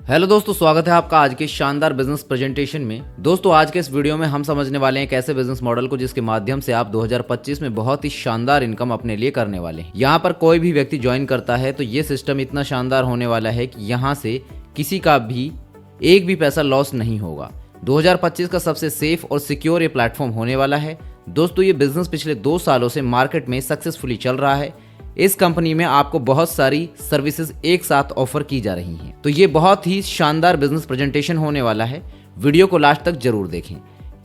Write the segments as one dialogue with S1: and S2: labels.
S1: Hello दोस्तों, स्वागत है आपका आज के शानदार बिजनेस प्रेजेंटेशन में। दोस्तों आज के इस वीडियो में हम समझने वाले हैं एक ऐसे बिजनेस मॉडल को जिसके माध्यम से आप 2025 में बहुत ही शानदार इनकम अपने लिए करने वाले हैं। यहाँ पर कोई भी व्यक्ति ज्वाइन करता है तो ये सिस्टम इतना शानदार होने वाला है कि यहाँ से किसी का भी एक भी पैसा लॉस नहीं होगा। 2025 का सबसे सेफ और सिक्योर ये प्लेटफॉर्म होने वाला है। दोस्तों ये बिजनेस पिछले 2 सालों से मार्केट में सक्सेसफुली चल रहा है। इस कंपनी में आपको बहुत सारी सर्विसेज एक साथ ऑफर की जा रही हैं। तो ये बहुत ही शानदार बिजनेस प्रेजेंटेशन होने वाला है। वीडियो को लास्ट तक जरूर देखें।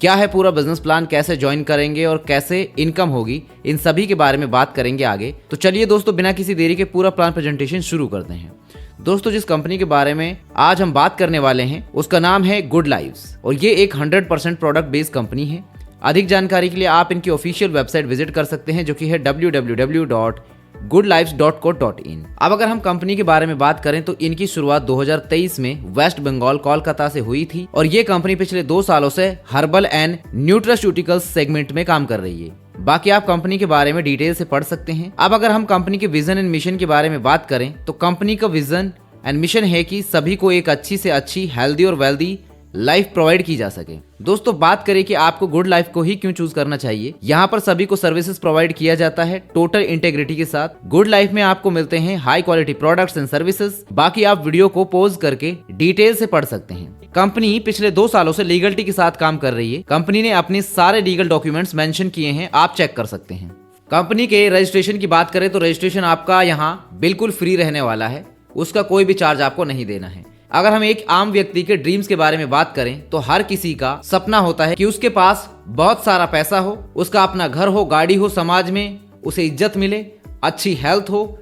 S1: क्या है पूरा बिजनेस प्लान, कैसे ज्वाइन करेंगे और कैसे इनकम होगी, इन सभी के बारे में बात करेंगे आगे। तो चलिए दोस्तों बिना किसी देरी के पूरा प्लान प्रेजेंटेशन शुरू करते हैं। दोस्तों जिस कंपनी के बारे में आज हम बात करने वाले हैं उसका नाम है गुड लाइव्स और ये एक 100% प्रोडक्ट बेस्ड कंपनी है। अधिक जानकारी के लिए आप इनकी ऑफिशियल वेबसाइट विजिट कर सकते हैं जो कि है www.goodlives.co.in। अब अगर हम कंपनी के बारे में बात करें तो इनकी शुरुआत 2023 में वेस्ट बंगाल कोलकाता से हुई थी और ये कंपनी पिछले 2 सालों से हर्बल एंड न्यूट्रास्यूटिकल्स सेगमेंट में काम कर रही है। बाकी आप कंपनी के बारे में डिटेल से पढ़ सकते हैं। अब अगर हम कंपनी के विजन एंड मिशन के बारे में बात करें तो कंपनी का विजन एंड मिशन है कि सभी को एक अच्छी से अच्छी हेल्दी और वेल्दी लाइफ प्रोवाइड की जा सके। दोस्तों बात करें कि आपको गुड लाइफ को ही क्यों चूज करना चाहिए। यहाँ पर सभी को सर्विसेज प्रोवाइड किया जाता है टोटल इंटेग्रिटी के साथ। गुड लाइफ में आपको मिलते हैं high quality products and services. बाकी आप वीडियो को पॉज करके डिटेल से पढ़ सकते हैं। कंपनी पिछले 2 सालों से लीगलिटी के साथ काम कर रही है। कंपनी ने अपने सारे लीगल डॉक्यूमेंट्स मेंशन किए हैं, आप चेक कर सकते हैं। कंपनी के रजिस्ट्रेशन की बात करें तो रजिस्ट्रेशन आपका यहाँ बिल्कुल फ्री रहने वाला है, उसका कोई भी चार्ज आपको नहीं देना है। अगर हम एक आम व्यक्ति के ड्रीम्स के बारे में बात करें तो हर किसी का सपना होता है कि उसके पास बहुत सारा पैसा हो, उसका अपना घर हो, गाड़ी हो, समाज में उसे इज्जत मिले, अच्छी हेल्थ हो,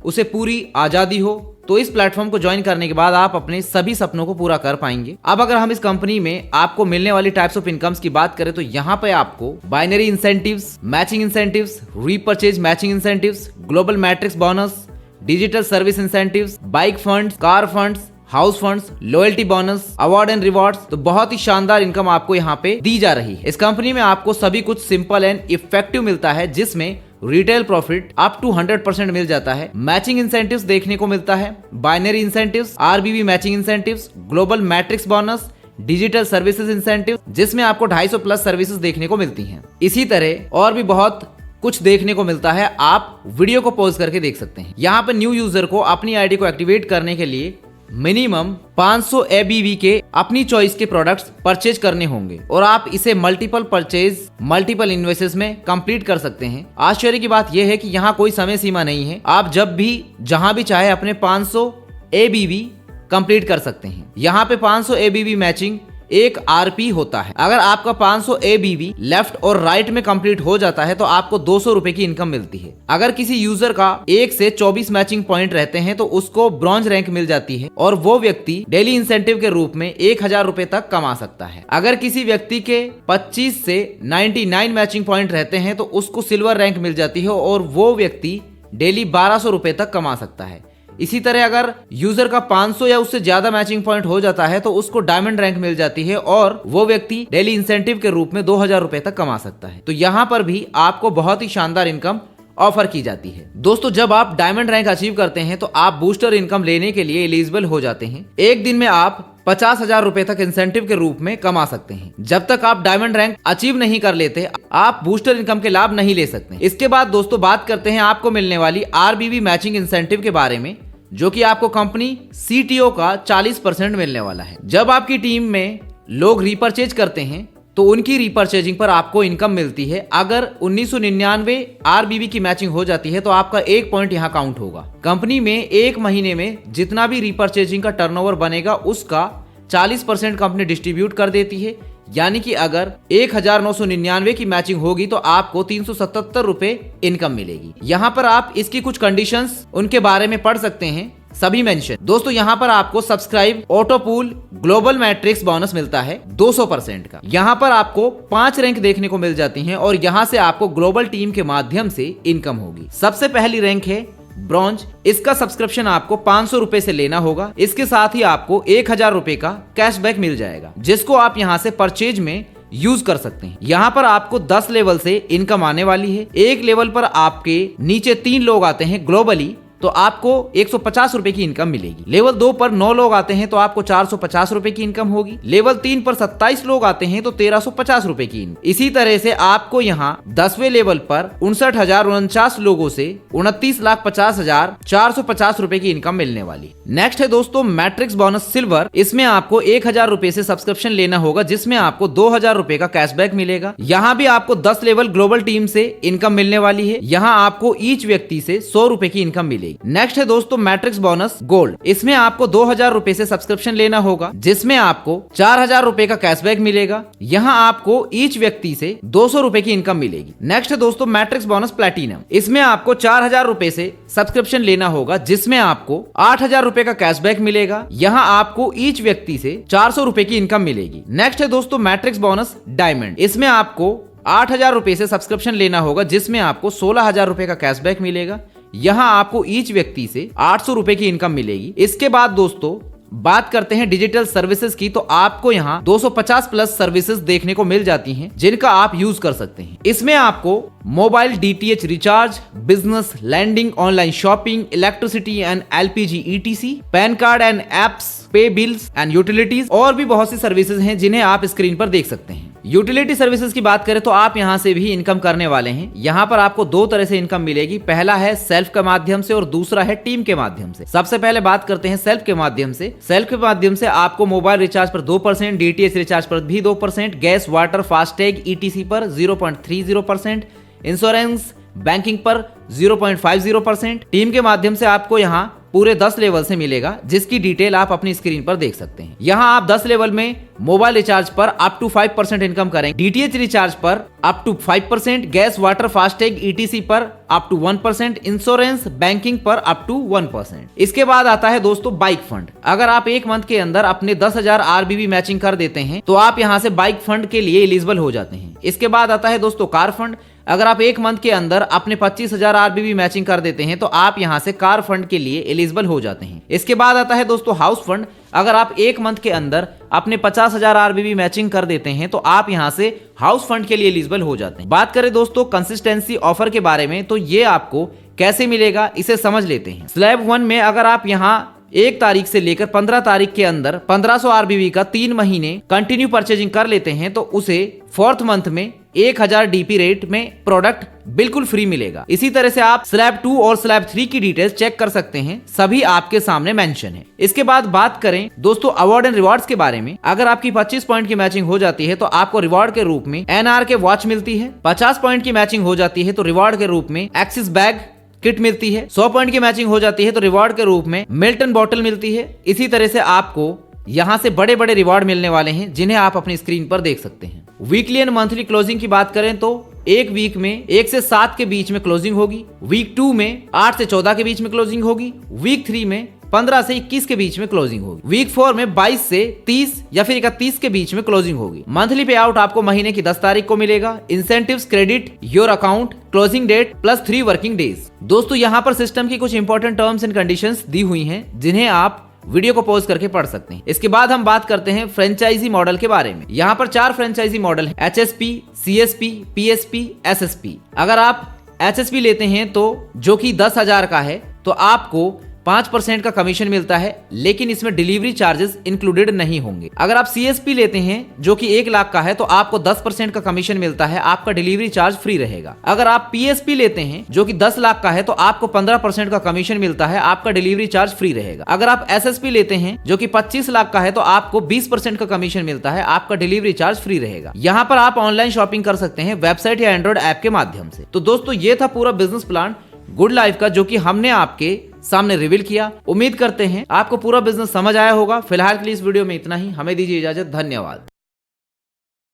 S1: उसे पूरी आजादी हो। तो इस प्लेटफॉर्म को ज्वाइन करने के बाद आप अपने सभी सपनों को पूरा कर पाएंगे। अब अगर हम इस कंपनी में आपको मिलने वाली टाइप्स ऑफ इनकम्स की बात करें तो यहाँ पे आपको binary incentives, matching incentives, repurchase matching incentives, global matrix bonus, digital service incentives, bike funds, car funds, house funds, loyalty bonus, award and rewards, तो बहुत ही शानदार इनकम आपको यहाँ पे दी जा रही है। इस कंपनी में आपको सभी कुछ सिंपल एंड इफेक्टिव मिलता है जिसमें रिटेल प्रॉफिट अप टू 100% मिल जाता है। मैचिंग इंसेंटिव्स देखने को मिलता है, binary incentives, RBB matching incentives, global matrix bonus, digital services incentive जिसमें आपको 250 प्लस सर्विसेज देखने को मिलती हैं। इसी तरह और भी बहुत कुछ देखने को मिलता है, आप वीडियो को पॉज करके देख सकते हैं। यहाँ पर न्यू यूजर को अपनी आईडी को एक्टिवेट करने के लिए मिनिमम 500 ABV के अपनी चॉइस के प्रोडक्ट्स परचेज करने होंगे और आप इसे मल्टीपल परचेज मल्टीपल इन्वेसेस में कंप्लीट कर सकते हैं। आश्चर्य की बात यह है कि यहाँ कोई समय सीमा नहीं है, आप जब भी जहां भी चाहे अपने 500 ABV कंप्लीट कर सकते हैं। यहाँ पे 500 ABV मैचिंग एक RP होता है। अगर आपका 500 ABV लेफ्ट और राइट में कंप्लीट हो जाता है तो आपको 200 रुपए की इनकम मिलती है। अगर किसी यूजर का 1 से 24 मैचिंग पॉइंट रहते हैं तो उसको ब्रॉन्ज रैंक मिल जाती है और वो व्यक्ति डेली इंसेंटिव के रूप में 1000 रुपए तक कमा सकता है। अगर किसी व्यक्ति के 25 से 99 मैचिंग पॉइंट रहते हैं तो उसको सिल्वर रैंक मिल जाती है और वो व्यक्ति डेली 1200 रुपए तक कमा सकता है। इसी तरह अगर यूजर का 500 या उससे ज्यादा मैचिंग पॉइंट हो जाता है तो उसको डायमंड रैंक मिल जाती है और वो व्यक्ति डेली इंसेंटिव के रूप में 2000 रुपए तक कमा सकता है। तो यहाँ पर भी आपको बहुत ही शानदार इनकम ऑफर की जाती है। दोस्तों जब आप डायमंड रैंक अचीव करते हैं तो आप बूस्टर इनकम लेने के लिए एलिजिबल हो जाते हैं। एक दिन में आप 50,000 रुपए तक इंसेंटिव के रूप में कमा सकते हैं। जब तक आप डायमंड रैंक अचीव नहीं कर लेते आप बूस्टर इनकम के लाभ नहीं ले सकते। इसके बाद दोस्तों बात करते हैं आपको मिलने वाली आरबीबी मैचिंग इंसेंटिव के बारे में, जो कि आपको कंपनी CTO का 40% मिलने वाला है। जब आपकी टीम में लोग रीपरचेज करते हैं तो उनकी रीपरचेजिंग पर आपको इनकम मिलती है। अगर 1999 RBB की मैचिंग हो जाती है तो आपका 1 पॉइंट यहाँ काउंट होगा। कंपनी में 1 महीने में जितना भी रीपरचेजिंग का टर्नओवर बनेगा उसका 40% कंपनी डिस्ट्रीब्यूट कर देती है। यानी कि अगर 1999 की मैचिंग होगी तो आपको 377 रुपए इनकम मिलेगी। यहाँ पर आप इसकी कुछ कंडीशंस उनके बारे में पढ़ सकते हैं, सभी मेंशन। दोस्तों यहाँ पर आपको subscribe auto pool global matrix bonus मिलता है 200% का। यहाँ पर आपको 5 रैंक देखने को मिल जाती हैं और यहाँ से आपको ग्लोबल टीम के माध्यम से इनकम होगी। सबसे पहली रैंक है ब्रॉन्ज, इसका सब्सक्रिप्शन आपको 500 रुपए से लेना होगा। इसके साथ ही आपको 1000 रुपए का कैशबैक मिल जाएगा जिसको आप यहाँ से परचेज में यूज कर सकते हैं। यहाँ पर आपको 10 लेवल से इनकम आने वाली है। एक लेवल पर आपके नीचे 3 लोग आते हैं ग्लोबली तो आपको 150 रुपए की इनकम मिलेगी। लेवल 2 पर 9 लोग आते हैं तो आपको 450 रुपए की इनकम होगी। लेवल 3 पर 27 लोग आते हैं तो 1350 रुपए की इनकम। इसी तरह से आपको यहाँ 10वें लेवल पर 59,049 लोगों से 29,50,450 रुपए की इनकम मिलने वाली। नेक्स्ट है दोस्तों मैट्रिक्स बोनस सिल्वर। इसमें आपको 1000 रुपए से सब्सक्रिप्शन लेना होगा, जिसमें आपको 2000 रुपए का कैशबैक मिलेगा। यहाँ भी आपको 10 लेवल ग्लोबल टीम से इनकम मिलने वाली है। यहाँ आपको ईच व्यक्ति से 100 रुपए की इनकम मिलेगी। नेक्स्ट है दोस्तों मैट्रिक्स बोनस गोल्ड। इसमें आपको 2000 रुपए से सब्सक्रिप्शन लेना होगा, जिसमें आपको 4000 रुपए का कैशबैक मिलेगा। यहाँ आपको ईच व्यक्ति से 200 रुपए की इनकम मिलेगी। नेक्स्ट है दोस्तों मैट्रिक्स बोनस प्लैटिनम। इसमें आपको 4000 रुपए से सब्सक्रिप्शन लेना होगा, जिसमें आपको 8000 रुपए का कैशबैक मिलेगा। यहाँ आपको ईच व्यक्ति से 400 रुपए की इनकम मिलेगी। नेक्स्ट है दोस्तों मैट्रिक्स बोनस डायमंड। इसमें आपको 8000 रुपए से सब्सक्रिप्शन लेना होगा, जिसमें आपको 16000 रुपए का कैशबैक मिलेगा। यहाँ आपको ईच व्यक्ति से 800 रुपए की इनकम मिलेगी। इसके बाद दोस्तों बात करते हैं डिजिटल सर्विसेज की, तो आपको यहाँ 250 प्लस सर्विसेज देखने को मिल जाती हैं, जिनका आप यूज कर सकते हैं। इसमें आपको mobile DTH recharge, business landing, online shopping, electricity and LPG ETC, PAN card and apps, pay bills and utilities और भी बहुत सी सर्विसेज हैं जिन्हें आप स्क्रीन पर देख सकते हैं। यूटिलिटी सर्विसेज की बात करें तो आप यहां से भी इनकम करने वाले हैं। यहां पर आपको 2 तरह से इनकम मिलेगी। पहला है सेल्फ के माध्यम से और दूसरा है टीम के माध्यम से। सबसे पहले बात करते हैं सेल्फ के माध्यम से। सेल्फ के माध्यम से आपको मोबाइल रिचार्ज पर 2%, डीटीएच रिचार्ज पर भी 2%, गैस, वाटर, फास्टैग, ईटीसी पर 0.30%, इंश्योरेंस, बैंकिंग पर 0.50%। टीम के माध्यम से आपको यहाँ पूरे 10 लेवल से मिलेगा, जिसकी डिटेल आप अपनी स्क्रीन पर देख सकते हैं। यहाँ आप 10 लेवल में मोबाइल रिचार्ज पर अप टू 5% इनकम करेंगे, डीटीएच रिचार्ज पर up to 5%, gas, water, FASTag, ETC पर अप टू 1%, इंश्योरेंस, बैंकिंग पर अप टू 1%। इसके बाद आता है दोस्तों बाइक फंड। अगर आप 1 मंथ के अंदर अपने 10,000 आरबीबी मैचिंग कर देते हैं तो आप यहाँ से बाइक फंड के लिए एलिजिबल हो जाते हैं। इसके बाद आता है दोस्तों कार फंड। अगर आप 1 मंथ के अंदर अपने 25,000 आरबीबी मैचिंग कर देते हैं तो आप यहां से कार फंड के लिए एलिजिबल हो जाते हैं। इसके बाद आता है दोस्तों हाउस फंड। अगर आप 1 मंथ के अंदर अपने 50,000 आरबीबी मैचिंग कर देते हैं तो आप यहां से हाउस फंड के लिए एलिजिबल हो जाते हैं। बात करें दोस्तों कंसिस्टेंसी ऑफर के बारे में, तो ये आपको कैसे मिलेगा इसे समझ लेते हैं। स्लैब 1 में अगर आप यहाँ 1 तारीख से लेकर 15 तारीख के अंदर 1500 आरबीबी का 3 महीने कंटिन्यू परचेजिंग कर लेते हैं तो उसे 4th मंथ में 1000 डीपी रेट में प्रोडक्ट बिल्कुल फ्री मिलेगा। इसी तरह से आप स्लैब 2 और स्लैब 3 की डिटेल्स चेक कर सकते हैं, सभी आपके सामने मेंशन है। इसके बाद बात करें दोस्तों अवार्ड एंड रिवार्ड्स के बारे में। अगर आपकी 25 पॉइंट की मैचिंग हो जाती है तो आपको रिवार्ड के रूप में एनआर के वॉच मिलती है। 50 पॉइंट की मैचिंग हो जाती है तो रिवार्ड के रूप में एक्सिस बैग किट मिलती है। 100 पॉइंट की मैचिंग हो जाती है तो रिवार्ड के रूप में मिल्टन बॉटल मिलती है। इसी तरह से आपको यहाँ से बड़े बड़े रिवार्ड मिलने वाले हैं, जिन्हें आप अपनी स्क्रीन पर देख सकते हैं। वीकली एंड मंथली क्लोजिंग की बात करें तो एक वीक में 1 से 7 के बीच में क्लोजिंग होगी, वीक 2 में 8 से 14 के बीच में क्लोजिंग होगी, वीक 3 में 15 से 21 के बीच में क्लोजिंग होगी, वीक 4 में 22 से 30 या फिर 31 के बीच में क्लोजिंग होगी। मंथली पे आउट आपको महीने की 10 तारीख को मिलेगा। Incentives credit your account, closing date plus 3 working days. दोस्तों यहाँ पर सिस्टम की कुछ इंपॉर्टेंट टर्म्स एंड कंडीशंस दी हुई हैं, जिन्हें आप वीडियो को पॉज करके पढ़ सकते हैं। इसके बाद हम बात करते हैं फ्रेंचाइजी मॉडल के बारे में। यहाँ पर 4 फ्रेंचाइजी मॉडल है, HSP, CSP, PSP, SSP। अगर आप HSP लेते हैं तो जो कि 10,000 का है तो आपको 5% का कमीशन मिलता है, लेकिन इसमें डिलीवरी चार्जेस इंक्लूडेड नहीं होंगे। अगर आप CSP लेते हैं जो कि 1 लाख का है तो आपको 10% का कमीशन मिलता है, आपका डिलीवरी चार्ज फ्री रहेगा। अगर आप PSP लेते हैं जो कि 10 लाख का है तो आपको 15% का कमीशन मिलता है, आपका डिलीवरी चार्ज फ्री रहेगा। अगर आप SSP लेते हैं जो कि 25 लाख का है तो आपको 20% का कमीशन मिलता है, आपका डिलीवरी चार्ज फ्री रहेगा। यहाँ पर आप ऑनलाइन शॉपिंग कर सकते हैं वेबसाइट या एंड्रॉइड ऐप के माध्यम से। तो दोस्तों ये था पूरा बिजनेस प्लान गुड लाइफ का, जो कि हमने आपके सामने रिवील किया। उम्मीद करते हैं आपको पूरा बिजनेस समझ आया होगा। फिलहाल के लिए इस वीडियो में इतना ही। हमें दीजिए इजाजत। धन्यवाद।